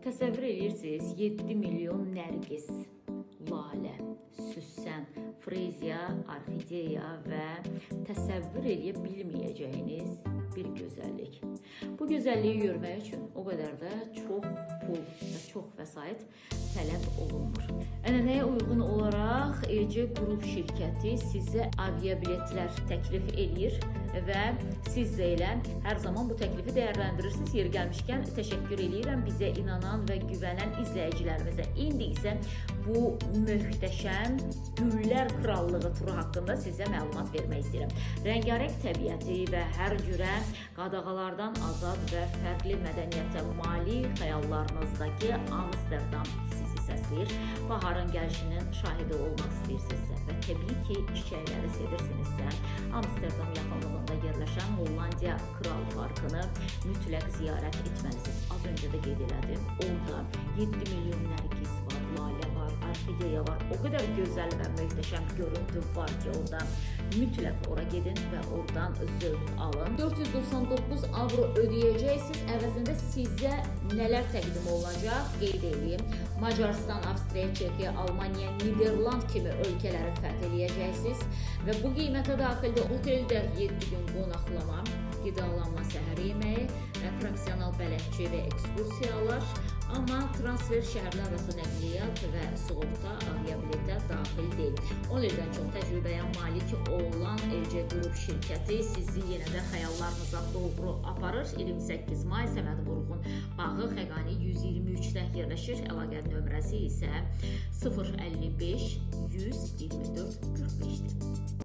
Təsəvvür edirsiniz, 7 milyon nərgiz, lalə, süsən, freziya, orxideya və təsəvvür edə bilməyəcəyiniz bir gözəllik. Bu gözəlliyi görmək üçün o qədər də çox pul və çox vəsait tələb olunmur. Ənənəyə uyğun olaraq EC Qrup şirkəti sizə aviabiletlər təklif edir və siz də elə hər zaman bu təklifi dəyərləndirirsiniz. Yeri gəlmişkən təşəkkür edirəm bizə inanan və güvənən izləyicilərimizə. İndi isə bu möhtəşəm Güllər Krallığı turu haqqında sizə məlumat vermək istəyirəm. Rəngarəng təbiəti və hər cürə qadağalardan azad və fərqli mədəniyyətə malik xəyallarınızdakı Amsterdam sizi səsləyir. Baharın gəlişinin şahidi olmaq istəyirsinizsə və təbii ki, çiçəkləri sevirsinizsə, Amsterdam yaxınlığında yerləşən Hollandiya Kral Parkını mütləq ziyarət etməlisiniz. Az öncə də qeyd elədim. Orada 7 milyon nərgiz var, lalə var, orxideya var. O qədər gözəl və möhtəşəm görüntü var ki, orada mütləq ora gedin və oradan zövq alın. 499 avro ödəyəcəksiniz. Əvəzində sizə nələr təqdim olunacaq? Qeyd edeyim. Macarıstan, Avstriya, Çekiya, Almaniya, Niderland kimi ölkələri fəth edəcəksiniz və bu qiymətə daxildə oteldə 7 gün qonaqlama, qidalanma, səhər yeməyi, professional bələdçi və ekskursiyalar, amma transfer şəhərlər arası nəqliyyat və sığorta aviabiletə daxil deyil. 10 ildən çox təcrübəyə malik olan EC Qrup şirkəti sizi yenə də xəyallarınıza doğru aparır. 28 may Səməd Vurğun bağı Xəqani 123-də yerləşir. Əlaqə nömrəsi isə 055 124 45-dir.